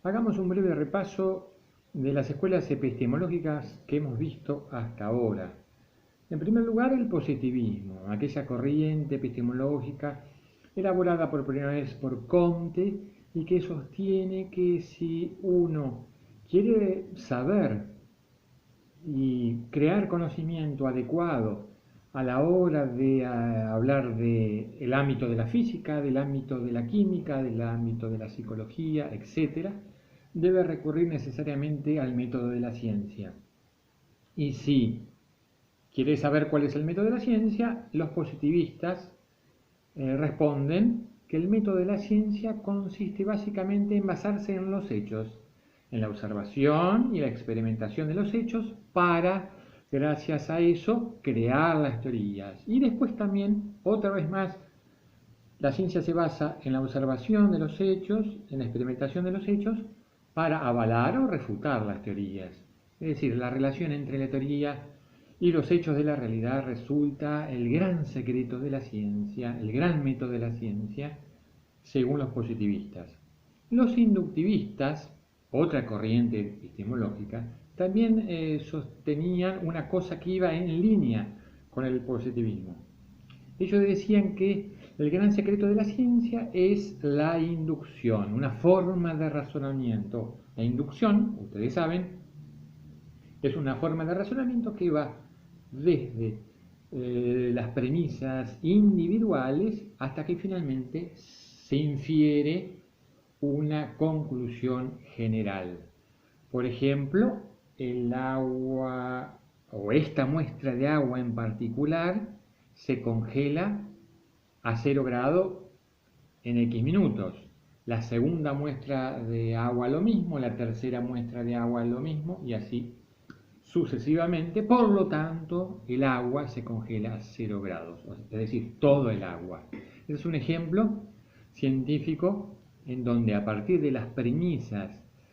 Hagamos un breve repaso de las escuelas epistemológicas que hemos visto hasta ahora. En primer lugar, el positivismo, aquella corriente epistemológica elaborada por primera vez por Comte y que sostiene que si uno quiere saber y crear conocimiento adecuado a la hora de hablar del ámbito de la física, del ámbito de la química, del ámbito de la psicología, etc., debe recurrir necesariamente al método de la ciencia. Y si quiere saber cuál es el método de la ciencia, los positivistas responden que el método de la ciencia consiste básicamente en basarse en los hechos, en la observación y la experimentación de los hechos para, gracias a eso, crear las teorías. Y después también, otra vez más, la ciencia se basa en la observación de los hechos, en la experimentación de los hechos, para avalar o refutar las teorías. Es decir, la relación entre la teoría y los hechos de la realidad resulta el gran secreto de la ciencia, el gran método de la ciencia, según los positivistas. Los inductivistas, otra corriente epistemológica, también sostenían una cosa que iba en línea con el positivismo. Ellos decían que el gran secreto de la ciencia es la inducción, una forma de razonamiento. La inducción, ustedes saben, es una forma de razonamiento que va desde las premisas individuales hasta que finalmente se infiere una conclusión general. Por ejemplo, el agua o esta muestra de agua en particular se congela a 0 grado en X minutos. La segunda muestra de agua lo mismo, la tercera muestra de agua lo mismo y así sucesivamente. Por lo tanto, el agua se congela a 0 grados, es decir, todo el agua. Es un ejemplo científico en donde a partir de las premisas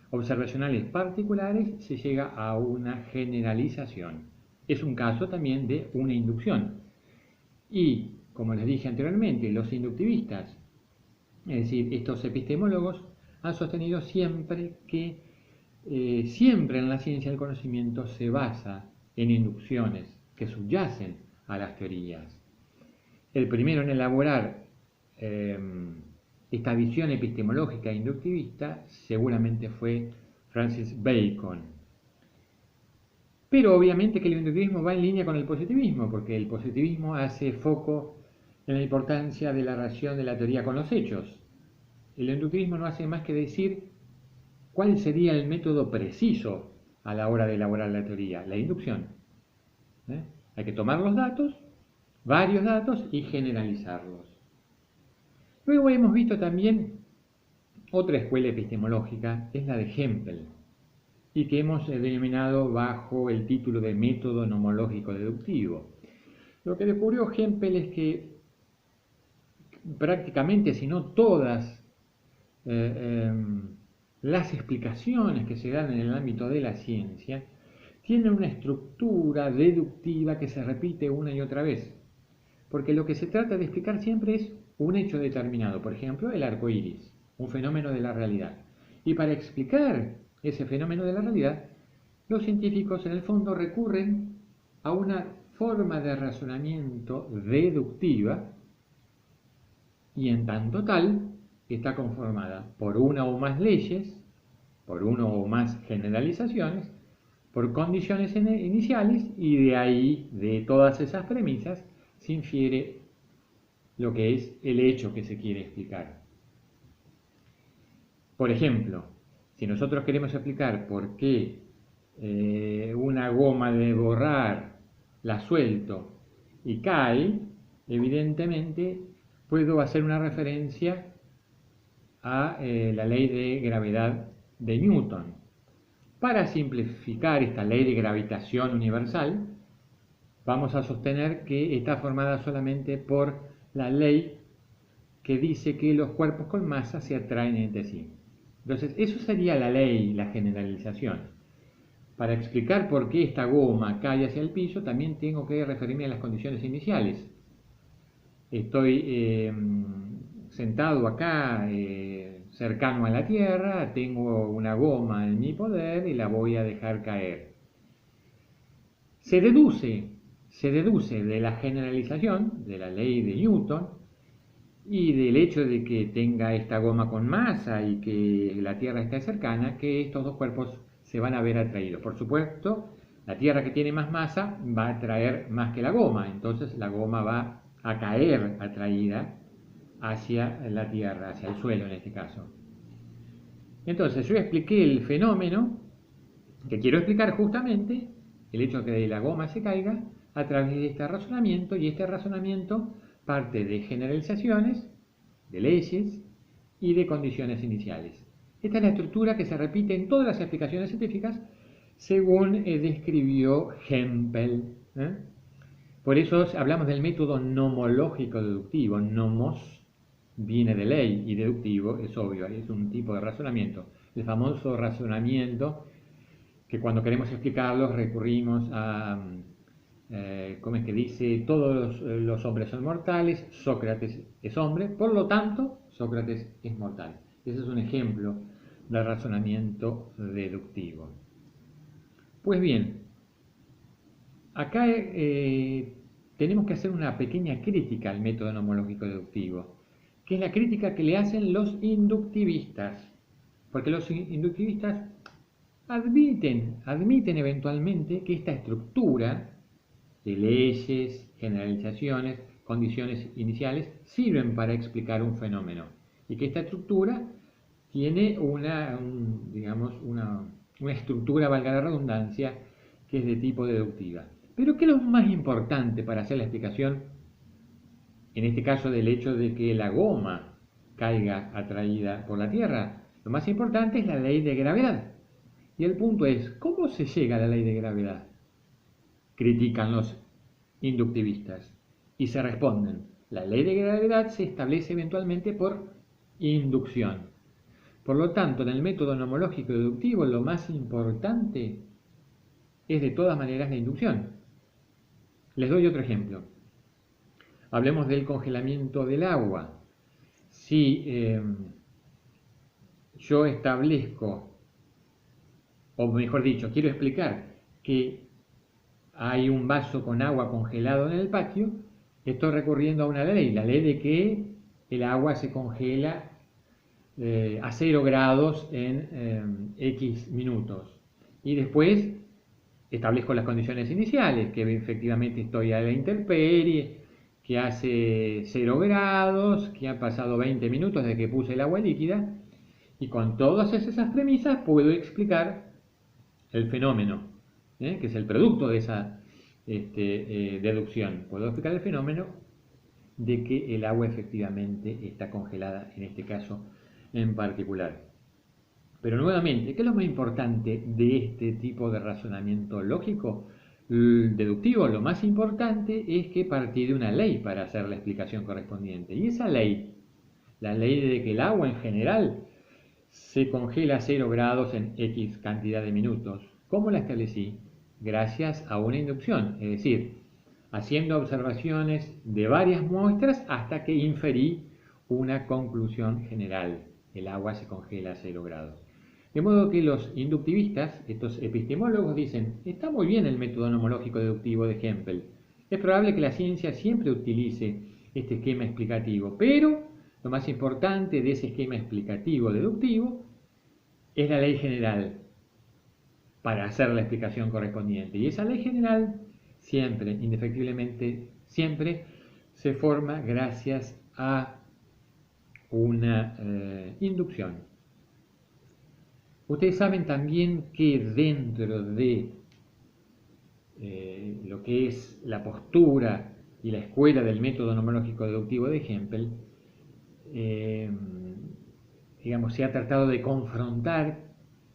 observacionales particulares se llega a una generalización. Es un caso también de una inducción. Y, como les dije anteriormente, los inductivistas, es decir, estos epistemólogos, han sostenido siempre que siempre en la ciencia del conocimiento se basa en inducciones que subyacen a las teorías. El primero en elaborar eh, esta visión epistemológica inductivista seguramente fue Francis Bacon. Pero obviamente que el inductivismo va en línea con el positivismo, porque el positivismo hace foco en la importancia de la relación de la teoría con los hechos. El inductivismo no hace más que decir cuál sería el método preciso a la hora de elaborar la teoría, la inducción. Hay que tomar los datos, varios datos, y generalizarlos. Luego hemos visto también otra escuela epistemológica, es la de Hempel, y que hemos denominado bajo el título de método nomológico deductivo. Lo que descubrió Hempel es que prácticamente, si no todas, las explicaciones que se dan en el ámbito de la ciencia tienen una estructura deductiva que se repite una y otra vez. Porque lo que se trata de explicar siempre es un hecho determinado, por ejemplo, el arco iris, un fenómeno de la realidad. Y para explicar ese fenómeno de la realidad, los científicos en el fondo recurren a una forma de razonamiento deductiva y en tanto tal está conformada por una o más leyes, por una o más generalizaciones, por condiciones iniciales y de ahí, de todas esas premisas, se infiere lo que es el hecho que se quiere explicar. Por ejemplo, si nosotros queremos explicar por qué una goma de borrar la suelto y cae, evidentemente puedo hacer una referencia a la ley de gravedad de Newton. Para simplificar esta ley de gravitación universal, vamos a sostener que está formada solamente por la ley que dice que los cuerpos con masa se atraen entre sí. Entonces, eso sería la ley, la generalización. Para explicar por qué esta goma cae hacia el piso, también tengo que referirme a las condiciones iniciales. Estoy sentado acá cercano a la tierra, tengo una goma en mi poder y la voy a dejar caer. Se deduce, se deduce de la generalización, de la ley de Newton, y del hecho de que tenga esta goma con masa y que la Tierra esté cercana, que estos dos cuerpos se van a ver atraídos. Por supuesto, la Tierra que tiene más masa va a atraer más que la goma, entonces la goma va a caer atraída hacia la Tierra, hacia el suelo en este caso. Entonces yo expliqué el fenómeno que quiero explicar justamente, el hecho de que la goma se caiga, a través de este razonamiento, y este razonamiento parte de generalizaciones, de leyes y de condiciones iniciales. Esta es la estructura que se repite en todas las explicaciones científicas según describió Hempel. Por eso hablamos del método nomológico deductivo. Nomos viene de ley y deductivo es obvio, es un tipo de razonamiento. El famoso razonamiento que cuando queremos explicarlo recurrimos a, ¿cómo es que dice? Todos los hombres son mortales, Sócrates es hombre, por lo tanto, Sócrates es mortal. Ese es un ejemplo de razonamiento deductivo. Pues bien, acá tenemos que hacer una pequeña crítica al método nomológico deductivo, que es la crítica que le hacen los inductivistas, porque los inductivistas admiten eventualmente que esta estructura de leyes, generalizaciones, condiciones iniciales sirven para explicar un fenómeno y que esta estructura tiene una estructura, valga la redundancia, que es de tipo deductiva. Pero ¿qué es lo más importante para hacer la explicación, en este caso del hecho de que la goma caiga atraída por la Tierra? Lo más importante es la ley de gravedad. Y el punto es, ¿cómo se llega a la ley de gravedad? Critican los inductivistas y se responden, la ley de gravedad se establece eventualmente por inducción. Por lo tanto, en el método nomológico deductivo lo más importante es de todas maneras la inducción. Les doy otro ejemplo. Hablemos del congelamiento del agua. Si yo establezco, o mejor dicho, quiero explicar que hay un vaso con agua congelado en el patio, estoy recurriendo a una ley, la ley de que el agua se congela a 0 grados en X minutos. Y después establezco las condiciones iniciales, que efectivamente estoy a la intemperie, que hace 0 grados, que han pasado 20 minutos desde que puse el agua líquida, y con todas esas premisas puedo explicar el fenómeno, que es el producto de esa deducción. Puedo explicar el fenómeno de que el agua efectivamente está congelada, en este caso en particular. Pero nuevamente, ¿qué es lo más importante de este tipo de razonamiento lógico? Deductivo, lo más importante es que partí de una ley para hacer la explicación correspondiente. Y esa ley, la ley de que el agua en general se congela a 0 grados en X cantidad de minutos, ¿cómo la establecí? Gracias a una inducción, es decir, haciendo observaciones de varias muestras hasta que inferí una conclusión general. El agua se congela a 0 grados. De modo que los inductivistas, estos epistemólogos, dicen, está muy bien el método nomológico deductivo de Hempel. Es probable que la ciencia siempre utilice este esquema explicativo, pero lo más importante de ese esquema explicativo deductivo es la ley general para hacer la explicación correspondiente. Y esa ley general siempre, indefectiblemente, siempre se forma gracias a una inducción. Ustedes saben también que dentro de lo que es la postura y la escuela del método nomológico deductivo de Hempel, se ha tratado de confrontar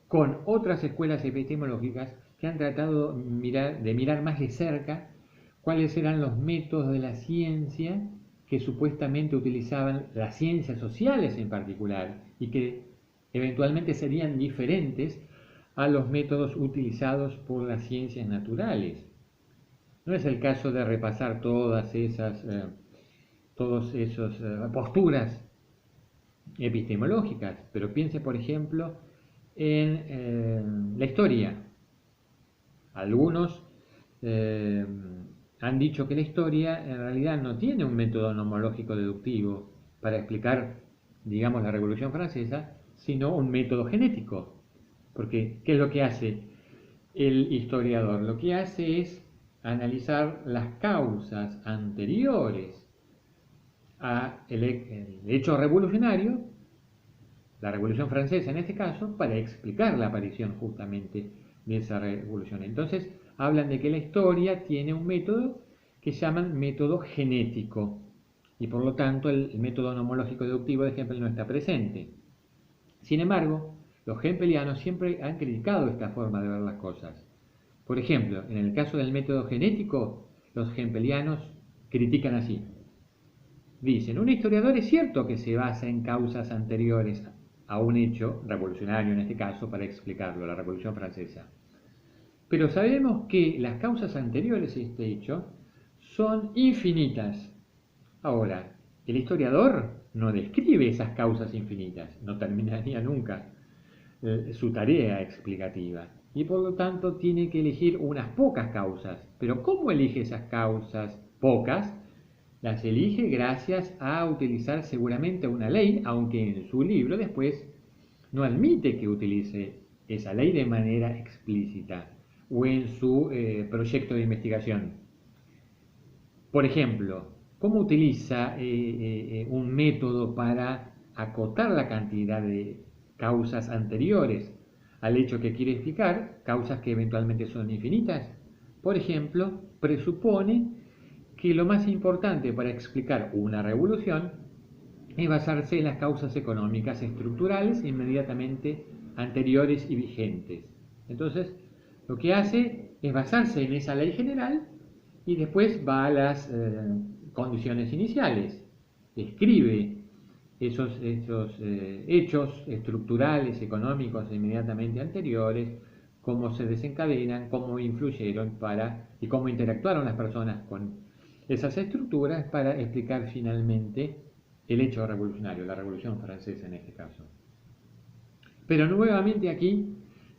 con otras escuelas epistemológicas que han tratado de mirar más de cerca cuáles eran los métodos de la ciencia que supuestamente utilizaban las ciencias sociales en particular y que eventualmente serían diferentes a los métodos utilizados por las ciencias naturales. No es el caso de repasar todas esas posturas epistemológicas, pero piense, por ejemplo, en la historia. Algunos eh, han dicho que la historia en realidad no tiene un método nomológico deductivo para explicar, digamos, la Revolución Francesa, sino un método genético. Porque, ¿qué es lo que hace el historiador? Lo que hace es analizar las causas anteriores a el hecho revolucionario, la Revolución Francesa en este caso, para explicar la aparición justamente de esa revolución. Entonces, hablan de que la historia tiene un método que llaman método genético y por lo tanto el método nomológico deductivo de Hempel no está presente. Sin embargo, los hempelianos siempre han criticado esta forma de ver las cosas. Por ejemplo, en el caso del método genético, los hempelianos critican así. Dicen, un historiador es cierto que se basa en causas anteriores a un hecho revolucionario en este caso para explicarlo, la Revolución Francesa. Pero sabemos que las causas anteriores a este hecho son infinitas. Ahora, el historiador no describe esas causas infinitas, no terminaría nunca su tarea explicativa y por lo tanto tiene que elegir unas pocas causas. Pero ¿cómo elige esas causas pocas? Las elige gracias a utilizar seguramente una ley, aunque en su libro después no admite que utilice esa ley de manera explícita o en su proyecto de investigación. Por ejemplo, ¿cómo utiliza un método para acotar la cantidad de causas anteriores al hecho que quiere explicar, causas que eventualmente son infinitas? Por ejemplo, presupone que lo más importante para explicar una revolución es basarse en las causas económicas estructurales inmediatamente anteriores y vigentes. Entonces, lo que hace es basarse en esa ley general y después va a las condiciones iniciales, describe esos hechos estructurales, económicos inmediatamente anteriores, cómo se desencadenan, cómo influyeron y cómo interactuaron las personas con esas estructuras para explicar finalmente el hecho revolucionario, la Revolución Francesa en este caso. Pero nuevamente aquí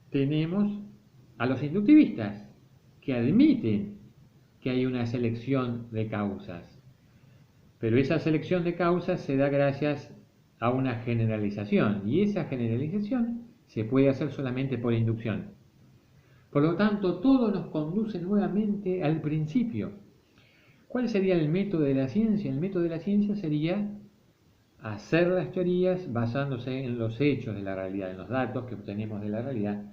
tenemos a los inductivistas que admiten que hay una selección de causas, pero esa selección de causas se da gracias a una generalización y esa generalización se puede hacer solamente por inducción. Por lo tanto, todo nos conduce nuevamente al principio. ¿Cuál sería el método de la ciencia? El método de la ciencia sería hacer las teorías basándose en los hechos de la realidad, en los datos que obtenemos de la realidad,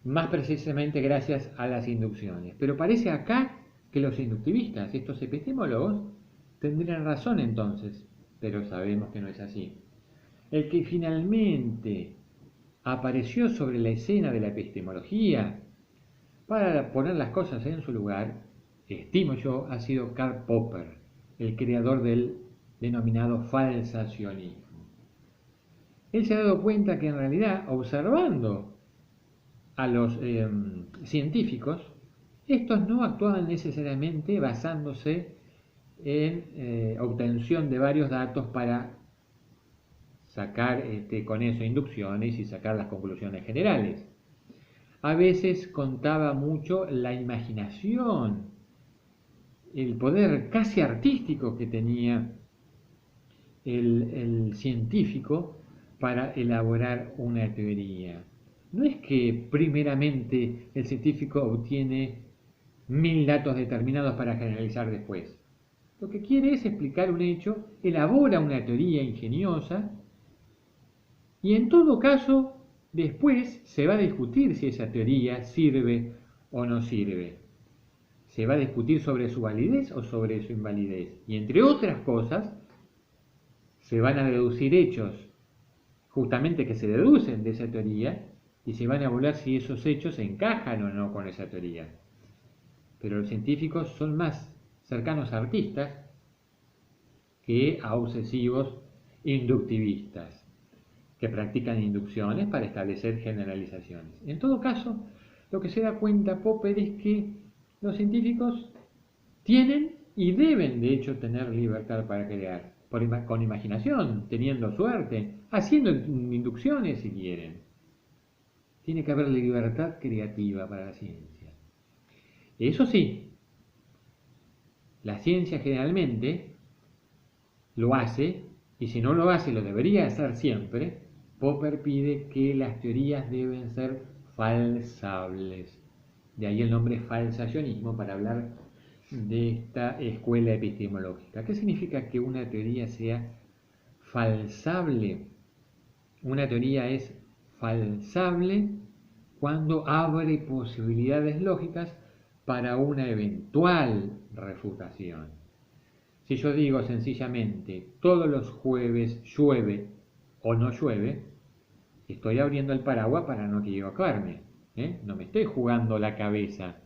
más precisamente gracias a las inducciones. Pero parece acá que los inductivistas, estos epistemólogos, tendrían razón entonces, pero sabemos que no es así. El que finalmente apareció sobre la escena de la epistemología para poner las cosas en su lugar, estimo yo, ha sido Karl Popper, el creador del denominado falsacionismo. Él se ha dado cuenta que en realidad, observando a los científicos, estos no actuaban necesariamente basándose en obtención de varios datos para sacar con eso inducciones y sacar las conclusiones generales. A veces contaba mucho la imaginación, el poder casi artístico que tenía el científico para elaborar una teoría. No es que primeramente el científico obtiene 1000 datos determinados para generalizar después. Lo que quiere es explicar un hecho, elabora una teoría ingeniosa y en todo caso después se va a discutir si esa teoría sirve o no sirve. Se va a discutir sobre su validez o sobre su invalidez. Y entre otras cosas, se van a deducir hechos justamente que se deducen de esa teoría y se van a evaluar si esos hechos encajan o no con esa teoría. Pero los científicos son más cercanos a artistas que a obsesivos inductivistas, que practican inducciones para establecer generalizaciones. En todo caso, lo que se da cuenta Popper es que los científicos tienen y deben de hecho tener libertad para crear, con imaginación, teniendo suerte, haciendo inducciones si quieren. Tiene que haber libertad creativa para la ciencia. Eso sí, la ciencia generalmente lo hace, y si no lo hace, lo debería hacer siempre. Popper pide que las teorías deben ser falsables. De ahí el nombre falsacionismo para hablar de esta escuela epistemológica. ¿Qué significa que una teoría sea falsable? Una teoría es falsable cuando abre posibilidades lógicas para una eventual refutación. Si yo digo sencillamente todos los jueves llueve o no llueve, estoy abriendo el paraguas para no equivocarme. No me estoy jugando la cabeza.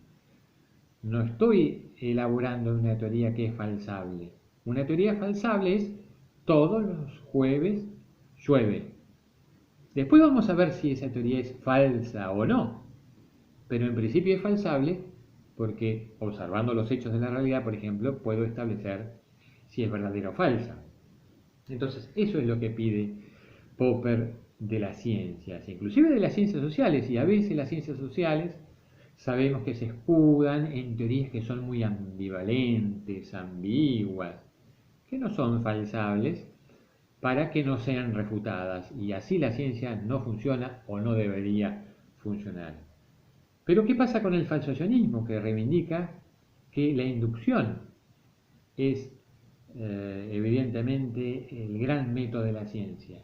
No estoy elaborando una teoría que es falsable. Una teoría falsable es todos los jueves llueve. Después vamos a ver si esa teoría es falsa o no. Pero en principio es falsable porque observando los hechos de la realidad, por ejemplo, puedo establecer si es verdadera o falsa. Entonces, eso es lo que pide Popper de las ciencias, inclusive de las ciencias sociales, y a veces las ciencias sociales sabemos que se escudan en teorías que son muy ambivalentes, ambiguas, que no son falsables, para que no sean refutadas, y así la ciencia no funciona o no debería funcionar. Pero ¿qué pasa con el falsacionismo, que reivindica que la inducción es evidentemente el gran método de la ciencia?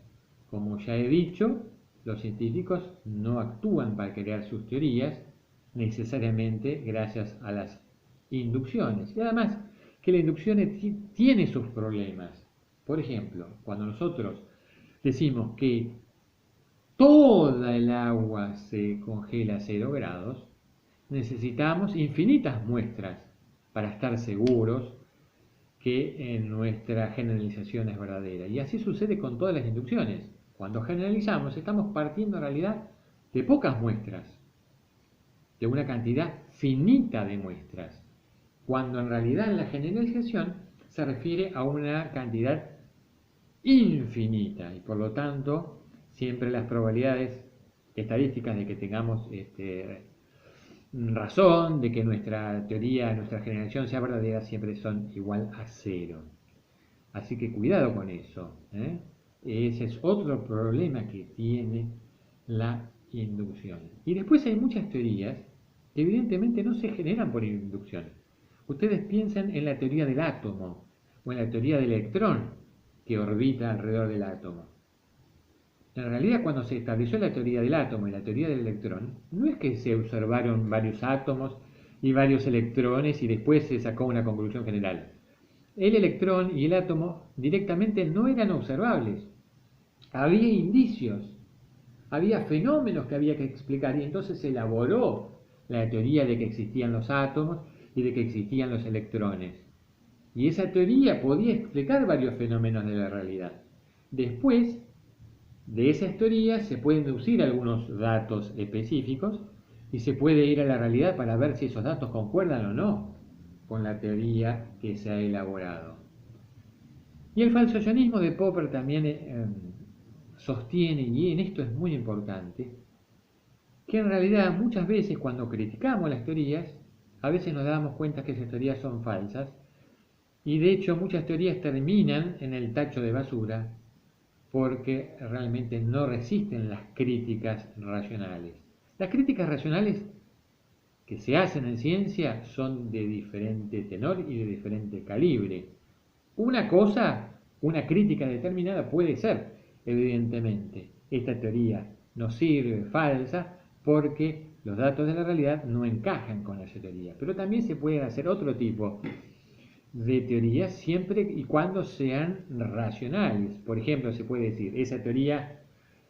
Como ya he dicho, los científicos no actúan para crear sus teorías necesariamente gracias a las inducciones. Y además que la inducción tiene sus problemas. Por ejemplo, cuando nosotros decimos que toda el agua se congela a 0 grados, necesitamos infinitas muestras para estar seguros que nuestra generalización es verdadera. Y así sucede con todas las inducciones. Cuando generalizamos, estamos partiendo en realidad de pocas muestras, de una cantidad finita de muestras, cuando en realidad la generalización se refiere a una cantidad infinita y por lo tanto siempre las probabilidades estadísticas de que tengamos razón, de que nuestra teoría, nuestra generación sea verdadera, siempre son igual a 0. Así que cuidado con eso. Ese es otro problema que tiene la inducción. Y después hay muchas teorías que evidentemente no se generan por inducción. Ustedes piensan en la teoría del átomo o en la teoría del electrón que orbita alrededor del átomo. En realidad, cuando se estableció la teoría del átomo y la teoría del electrón, no es que se observaron varios átomos y varios electrones y después se sacó una conclusión general. El electrón y el átomo directamente no eran observables. Había indicios, había fenómenos que había que explicar y entonces se elaboró la teoría de que existían los átomos y de que existían los electrones. Y esa teoría podía explicar varios fenómenos de la realidad. Después de esas teorías se pueden deducir algunos datos específicos y se puede ir a la realidad para ver si esos datos concuerdan o no con la teoría que se ha elaborado. Y el falsacionismo de Popper también sostiene, y en esto es muy importante, que en realidad muchas veces cuando criticamos las teorías, a veces nos damos cuenta que esas teorías son falsas, y de hecho muchas teorías terminan en el tacho de basura porque realmente no resisten las críticas racionales. Las críticas racionales que se hacen en ciencia son de diferente tenor y de diferente calibre. Una cosa, una crítica determinada puede ser, evidentemente, esta teoría no sirve, falsa, porque los datos de la realidad no encajan con esa teoría. Pero también se puede hacer otro tipo de teorías siempre y cuando sean racionales. Por ejemplo, se puede decir, esa teoría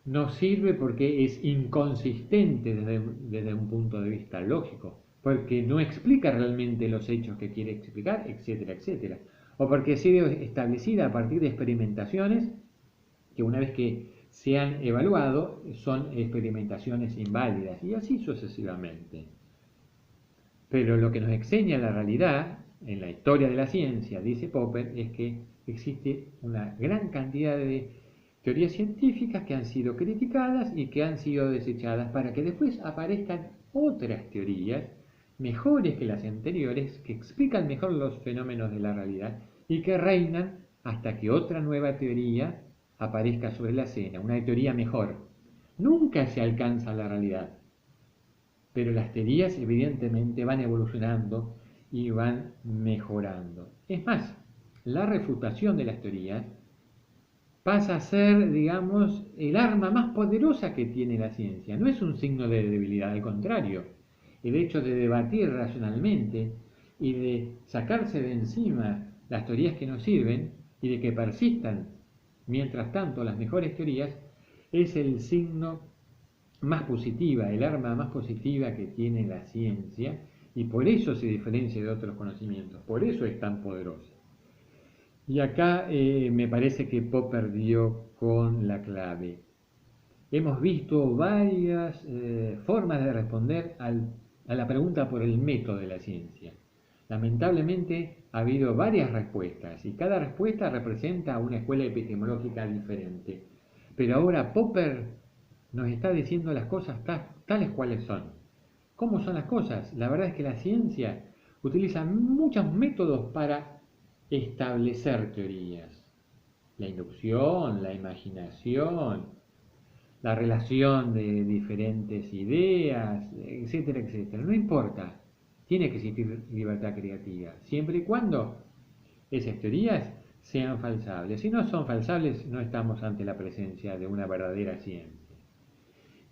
no sirve porque es inconsistente desde un punto de vista lógico, porque no explica realmente los hechos que quiere explicar, etcétera, etcétera. O porque ha sido establecida a partir de experimentaciones que una vez que se han evaluado son experimentaciones inválidas y así sucesivamente. Pero lo que nos enseña la realidad en la historia de la ciencia, dice Popper, es que existe una gran cantidad de teorías científicas que han sido criticadas y que han sido desechadas para que después aparezcan otras teorías mejores que las anteriores, que explican mejor los fenómenos de la realidad y que reinan hasta que otra nueva teoría aparezca sobre la escena, una teoría mejor. Nunca se alcanza la realidad, pero las teorías evidentemente van evolucionando y van mejorando. Es más, la refutación de las teorías pasa a ser, digamos, el arma más poderosa que tiene la ciencia. No es un signo de debilidad, al contrario. El hecho de debatir racionalmente y de sacarse de encima las teorías que nos sirven y de que persistan, mientras tanto, las mejores teorías, es el signo más positiva, el arma más positiva que tiene la ciencia, y por eso se diferencia de otros conocimientos, por eso es tan poderosa. Y acá me parece que Popper dio con la clave. Hemos visto varias formas de responder a la pregunta por el método de la ciencia. Lamentablemente ha habido varias respuestas y cada respuesta representa una escuela epistemológica diferente. Pero ahora Popper nos está diciendo las cosas tales cuales son. ¿Cómo son las cosas? La verdad es que la ciencia utiliza muchos métodos para establecer teorías. La inducción, la imaginación, la relación de diferentes ideas, etcétera, etcétera. No importa, tiene que existir libertad creativa, siempre y cuando esas teorías sean falsables. Si no son falsables, no estamos ante la presencia de una verdadera ciencia.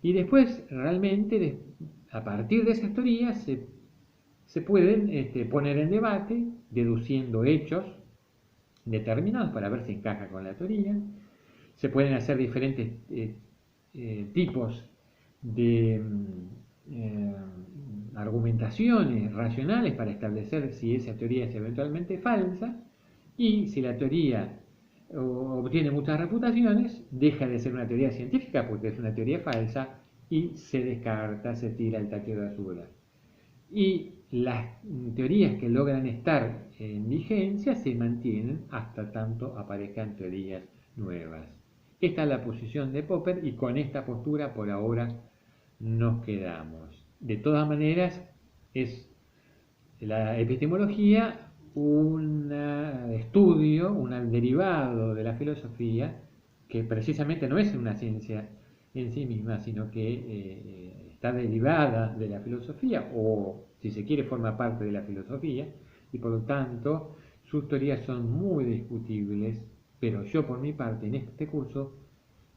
Y después, realmente, a partir de esas teorías, se pueden poner en debate, deduciendo hechos determinados para ver si encaja con la teoría. Se pueden hacer diferentes tipos de argumentaciones racionales para establecer si esa teoría es eventualmente falsa, y si la teoría obtiene muchas reputaciones, deja de ser una teoría científica porque es una teoría falsa y se descarta, se tira al tacho de basura. Y las teorías que logran estar en vigencia se mantienen hasta tanto aparezcan teorías nuevas. Esta es la posición de Popper y con esta postura por ahora nos quedamos. De todas maneras, es la epistemología un estudio, un derivado de la filosofía que precisamente no es una ciencia en sí misma, sino que está derivada de la filosofía o, si se quiere, forma parte de la filosofía y por lo tanto sus teorías son muy discutibles, pero yo por mi parte en este curso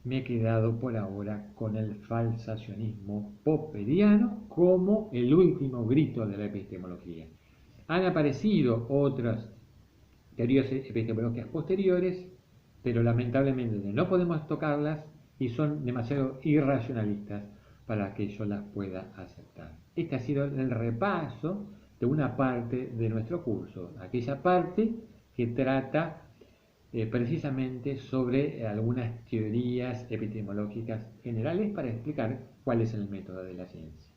me he quedado por ahora con el falsacionismo popperiano como el último grito de la epistemología. Han aparecido otras teorías epistemológicas posteriores, pero lamentablemente no podemos tocarlas y son demasiado irracionalistas para que yo las pueda aceptar. Este ha sido el repaso de una parte de nuestro curso, aquella parte que trata precisamente sobre algunas teorías epistemológicas generales para explicar cuál es el método de la ciencia.